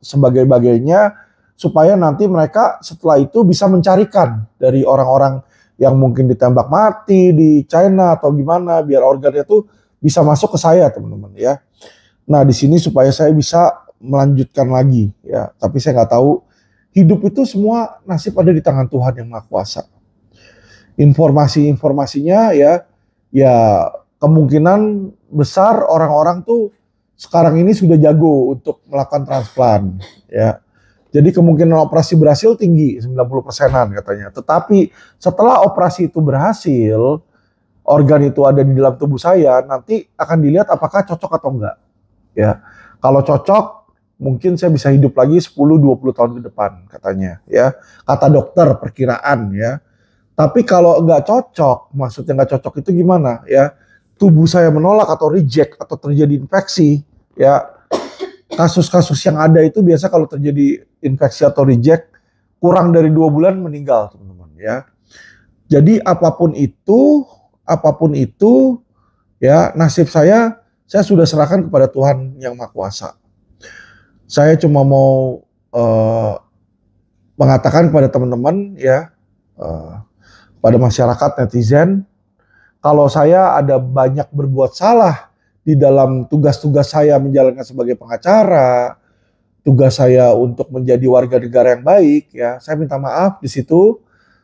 sebagainya supaya nanti mereka setelah itu bisa mencarikan dari orang-orang yang mungkin ditembak mati di China atau gimana biar organnya tuh bisa masuk ke saya teman-teman ya. Nah di sini supaya saya bisa melanjutkan lagi ya. Tapi saya nggak tahu, hidup itu semua nasib ada di tangan Tuhan yang Maha Kuasa. Informasinya ya kemungkinan besar orang-orang tuh sekarang ini sudah jago untuk melakukan transplant ya. Jadi kemungkinan operasi berhasil tinggi 90%-an katanya. Tetapi setelah operasi itu berhasil, organ itu ada di dalam tubuh saya, nanti akan dilihat apakah cocok atau enggak. Ya. Kalau cocok, mungkin saya bisa hidup lagi 10-20 tahun ke depan katanya ya. Kata dokter perkiraan ya. Tapi kalau enggak cocok, maksudnya enggak cocok itu gimana ya? Tubuh saya menolak atau reject atau terjadi infeksi ya, kasus-kasus yang ada itu biasa kalau terjadi infeksi atau reject kurang dari 2 bulan meninggal teman-teman ya. Jadi apapun itu ya nasib saya sudah serahkan kepada Tuhan yang Maha Kuasa. Saya cuma mau mengatakan kepada teman-teman ya, pada masyarakat netizen, kalau saya ada banyak berbuat salah di dalam tugas-tugas saya menjalankan sebagai pengacara, tugas saya untuk menjadi warga negara yang baik, ya saya minta maaf di situ.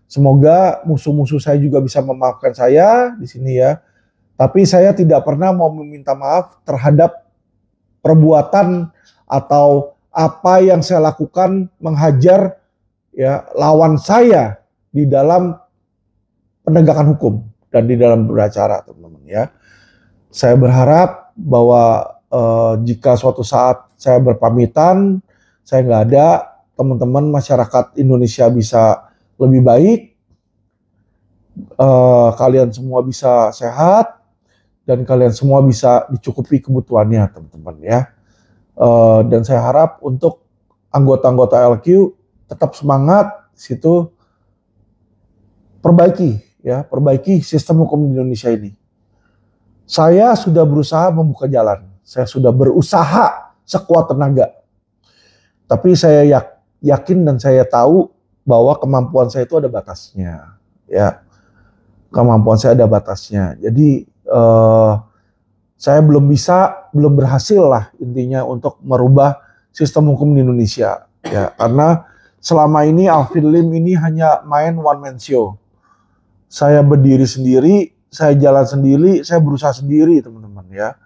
Semoga musuh-musuh saya juga bisa memaafkan saya di sini ya. Tapi saya tidak pernah mau meminta maaf terhadap perbuatan atau apa yang saya lakukan menghajar ya lawan saya di dalam penegakan hukum dan di dalam beracara, teman-teman ya. Saya berharap bahwa jika suatu saat saya berpamitan, saya nggak ada, teman-teman masyarakat Indonesia bisa lebih baik, kalian semua bisa sehat, dan kalian semua bisa dicukupi kebutuhannya, teman-teman ya. Dan saya harap untuk anggota-anggota LQ tetap semangat situ, perbaiki sistem hukum di Indonesia ini. Saya sudah berusaha membuka jalan, saya sudah berusaha sekuat tenaga. Tapi saya yakin dan saya tahu bahwa kemampuan saya itu ada batasnya, ya. Kemampuan saya ada batasnya. Jadi saya belum berhasil lah intinya untuk merubah sistem hukum di Indonesia, ya. Karena selama ini Alvin Lim ini hanya main one man show. Saya berdiri sendiri, saya jalan sendiri, saya berusaha sendiri, teman-teman ya.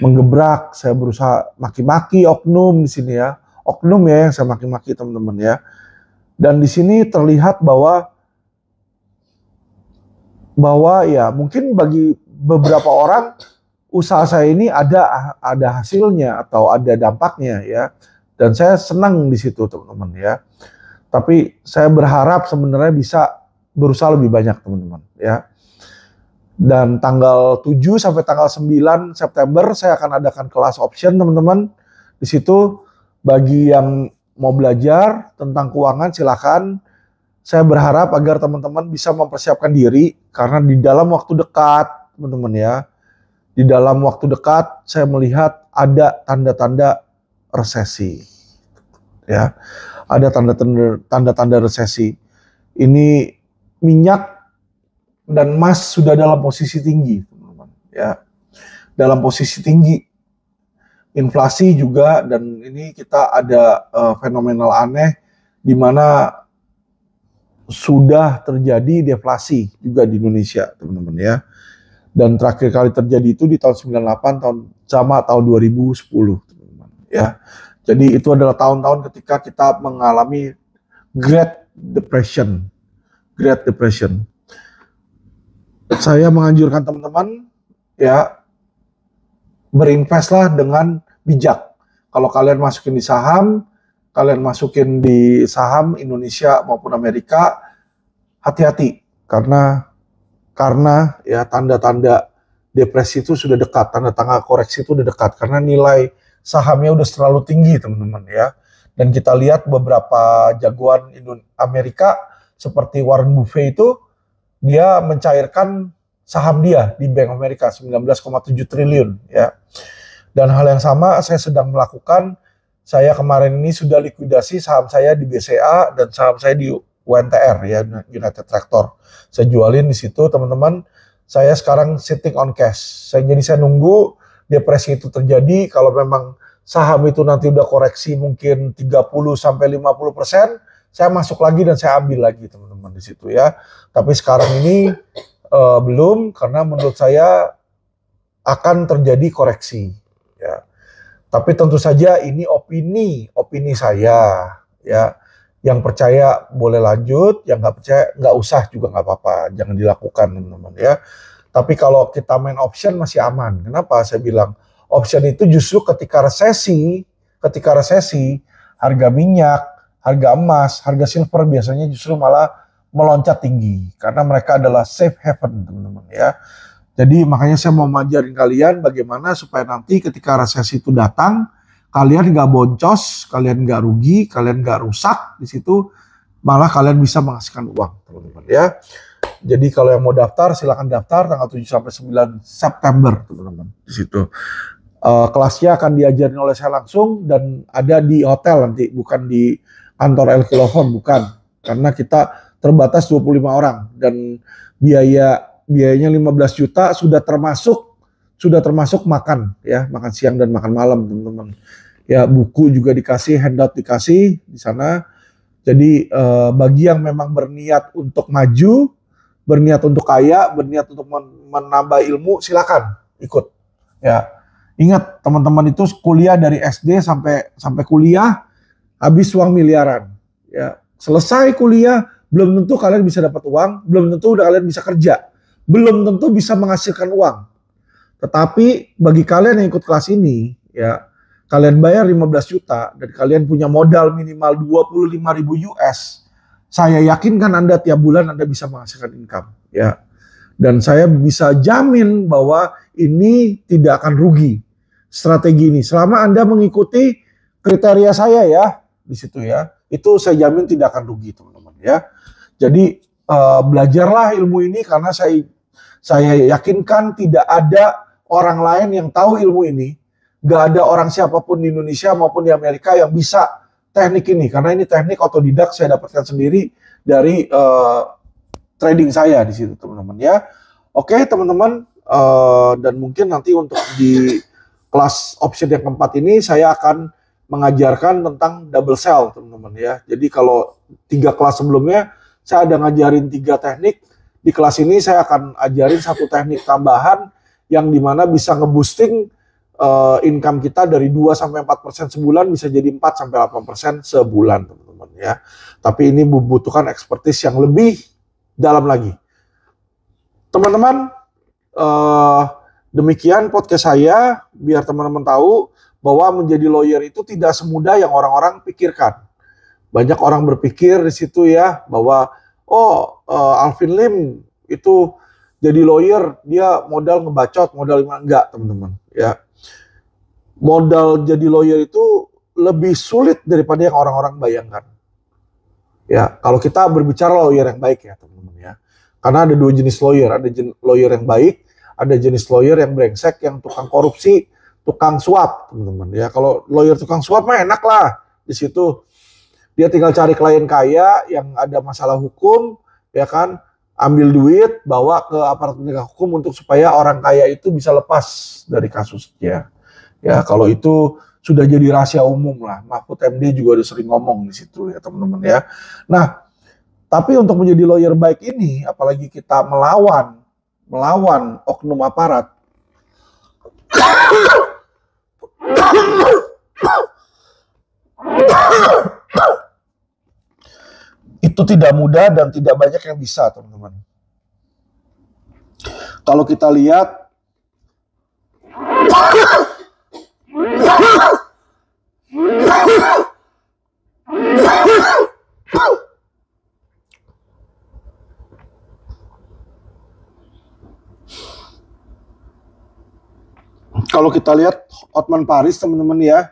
Menggebrak, saya berusaha maki-maki oknum di sini ya. Oknum ya yang saya maki-maki, teman-teman ya. Dan di sini terlihat bahwa ya mungkin bagi beberapa orang usaha saya ini ada hasilnya atau ada dampaknya ya. Dan saya senang di situ, teman-teman ya. Tapi saya berharap sebenarnya bisa berusaha lebih banyak, teman-teman ya. Dan tanggal 7 sampai tanggal 9 September saya akan adakan kelas option, teman-teman. Di situ bagi yang mau belajar tentang keuangan silakan. Saya berharap agar teman-teman bisa mempersiapkan diri karena di dalam waktu dekat, teman-teman ya. Di dalam waktu dekat saya melihat ada tanda-tanda resesi. Ya. Ada tanda-tanda resesi. Ini minyak dan emas sudah dalam posisi tinggi, teman-teman ya. Dalam posisi tinggi. Inflasi juga, dan ini kita ada fenomenal aneh di mana sudah terjadi deflasi juga di Indonesia, teman-teman ya. Dan terakhir kali terjadi itu di tahun 98 tahun 2010, teman-teman ya. Jadi itu adalah tahun-tahun ketika kita mengalami Great Depression. Saya menganjurkan teman-teman ya, berinvestlah dengan bijak. Kalau kalian masukin di saham Indonesia maupun Amerika, hati-hati karena ya tanda-tanda depresi itu sudah dekat, tanda-tanda koreksi itu sudah dekat karena nilai sahamnya udah terlalu tinggi, teman-teman ya. Dan kita lihat beberapa jagoan Amerika seperti Warren Buffett itu dia mencairkan saham dia di Bank of America 19,7 triliun ya. Dan hal yang sama saya sedang melakukan. Saya kemarin ini sudah likuidasi saham saya di BCA dan saham saya di UNTR ya, United Tractor. Saya jualin di situ teman-teman. Saya sekarang sitting on cash. Jadi saya nunggu depresi itu terjadi. Kalau memang saham itu nanti udah koreksi mungkin 30-50%, saya masuk lagi dan saya ambil lagi teman-teman di situ ya. Tapi sekarang ini belum, karena menurut saya akan terjadi koreksi ya. Tapi tentu saja ini opini saya ya. Yang percaya boleh lanjut, yang nggak percaya nggak usah juga nggak apa-apa, jangan dilakukan teman-teman ya. Tapi kalau kita main option masih aman. Kenapa saya bilang option itu justru ketika resesi harga minyak, harga emas, harga silver biasanya justru malah meloncat tinggi karena mereka adalah safe haven teman-teman ya. Jadi makanya saya mau ngajarin kalian bagaimana supaya nanti ketika resesi itu datang, kalian nggak boncos, kalian nggak rugi, kalian nggak rusak di situ, malah kalian bisa menghasilkan uang, teman-teman ya. Jadi kalau yang mau daftar, silakan daftar tanggal 7 sampai 9 September, teman-teman di situ. Kelasnya akan diajarin oleh saya langsung dan ada di hotel nanti, bukan di kantor El Kilofon, bukan. Karena kita terbatas 25 orang dan biayanya 15 juta sudah termasuk makan ya, makan siang dan makan malam teman-teman. Ya buku juga dikasih, handout dikasih di sana. Jadi bagi yang memang berniat untuk maju, berniat untuk kaya, berniat untuk menambah ilmu, silakan ikut. Ya ingat teman-teman itu kuliah dari SD sampai kuliah habis uang miliaran. Ya selesai kuliah belum tentu kalian bisa dapat uang, belum tentu kalian bisa kerja, belum tentu bisa menghasilkan uang. Tetapi bagi kalian yang ikut kelas ini, ya kalian bayar 15 juta dan kalian punya modal minimal 25.000 US, saya yakinkan Anda tiap bulan Anda bisa menghasilkan income. Ya. Dan saya bisa jamin bahwa ini tidak akan rugi strategi ini. Selama Anda mengikuti kriteria saya ya, di situ ya, itu saya jamin tidak akan rugi teman-teman ya. Jadi belajarlah ilmu ini karena saya yakinkan tidak ada orang lain yang tahu ilmu ini. Gak ada orang siapapun di Indonesia maupun di Amerika yang bisa teknik ini. Karena ini teknik otodidak saya dapatkan sendiri dari trading saya di situ teman-teman ya. Oke teman-teman, dan mungkin nanti untuk di kelas option yang keempat ini saya akan mengajarkan tentang double sell teman-teman ya. Jadi kalau 3 kelas sebelumnya saya ada ngajarin 3 teknik. Di kelas ini saya akan ajarin 1 teknik tambahan yang dimana bisa ngeboosting income kita dari 2-4% sebulan bisa jadi 4-8% sebulan teman-teman ya. Tapi ini membutuhkan expertise yang lebih dalam lagi. Teman-teman, demikian podcast saya biar teman-teman tahu bahwa menjadi lawyer itu tidak semudah yang orang-orang pikirkan. Banyak orang berpikir di situ ya bahwa Alvin Lim itu jadi lawyer dia modal ngebacot, modal enggak teman-teman ya. Modal jadi lawyer itu lebih sulit daripada yang orang-orang bayangkan. Ya, kalau kita berbicara lawyer yang baik ya teman-teman ya. Karena ada 2 jenis lawyer, ada lawyer yang baik, ada jenis lawyer yang brengsek, yang tukang korupsi, tukang suap teman-teman ya. Kalau lawyer tukang suap mah enak lah di situ. Dia tinggal cari klien kaya yang ada masalah hukum, ya kan, ambil duit, bawa ke aparat penegak hukum untuk supaya orang kaya itu bisa lepas dari kasusnya. Ya, kalau itu sudah jadi rahasia umum lah. Mahfud MD juga udah sering ngomong di situ ya teman-teman ya. Nah, tapi untuk menjadi lawyer baik ini, apalagi kita melawan oknum aparat, itu tidak mudah dan tidak banyak yang bisa teman-teman. Kalau kita lihat Hotman Paris teman-teman ya,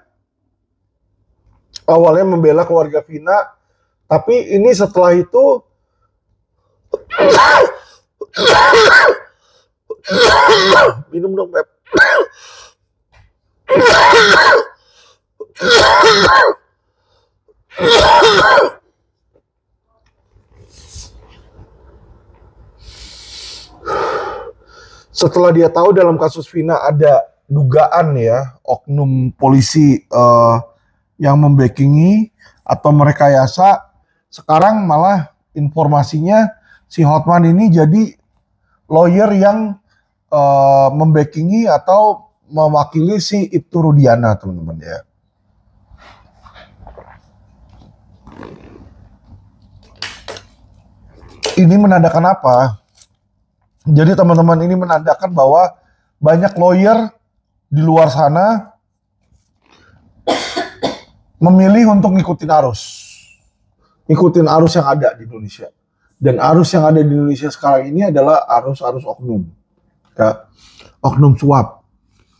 awalnya membela keluarga Vina, tapi ini setelah itu Minum dong, Beb. Setelah dia tahu dalam kasus Vina ada dugaan ya oknum polisi yang membackingi atau merekayasa, sekarang malah informasinya si Hotman ini jadi lawyer yang membackingi atau mewakili si Ibtu Rudiana, teman-teman ya. Ini menandakan apa? Jadi teman-teman, ini menandakan bahwa banyak lawyer di luar sana memilih untuk ngikutin arus. Ngikutin arus yang ada di Indonesia. Dan arus yang ada di Indonesia sekarang ini adalah arus-arus oknum. Ya, oknum suap.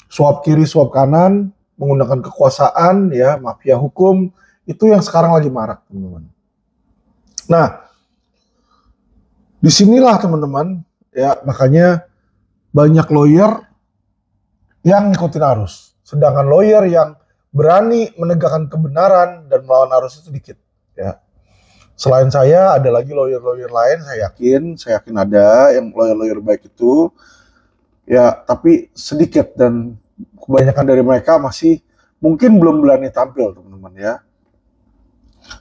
Suap kiri, suap kanan, menggunakan kekuasaan, ya, mafia hukum, itu yang sekarang lagi marak, teman-teman. Nah, disinilah teman-teman, ya, makanya banyak lawyer yang ngikutin arus. Sedangkan lawyer yang berani menegakkan kebenaran dan melawan arus itu sedikit. Ya. Selain saya, ada lagi lawyer-lawyer lain, saya yakin ada yang lawyer-lawyer baik itu. Ya, tapi sedikit dan kebanyakan dari mereka masih mungkin belum berani tampil, teman-teman ya.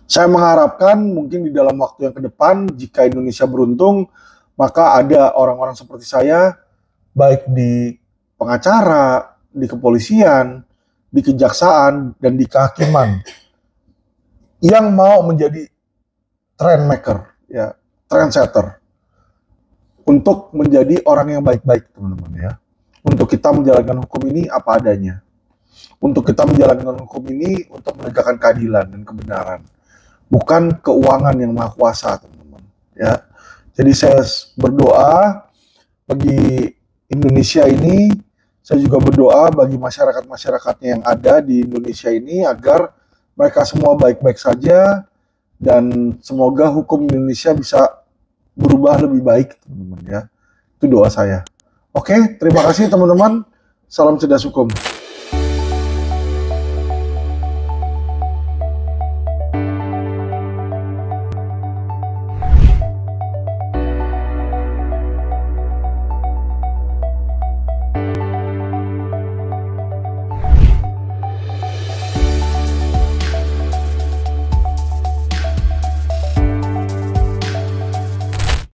Saya mengharapkan mungkin di dalam waktu yang ke depan, jika Indonesia beruntung, maka ada orang-orang seperti saya, baik di pengacara, di kepolisian, di kejaksaan, dan di kehakiman, yang mau menjadi trendmaker, ya, trendsetter, untuk menjadi orang yang baik-baik, teman-teman ya. Untuk kita menjalankan hukum ini apa adanya. Untuk kita menjalankan hukum ini untuk menegakkan keadilan dan kebenaran. Bukan keuangan yang maha kuasa, teman-teman ya. Jadi saya berdoa bagi Indonesia ini, saya juga berdoa bagi masyarakat-masyarakatnya yang ada di Indonesia ini agar mereka semua baik-baik saja dan semoga hukum Indonesia bisa berubah lebih baik, teman-teman ya. Itu doa saya. Oke, terima kasih teman-teman. Salam cerdas hukum.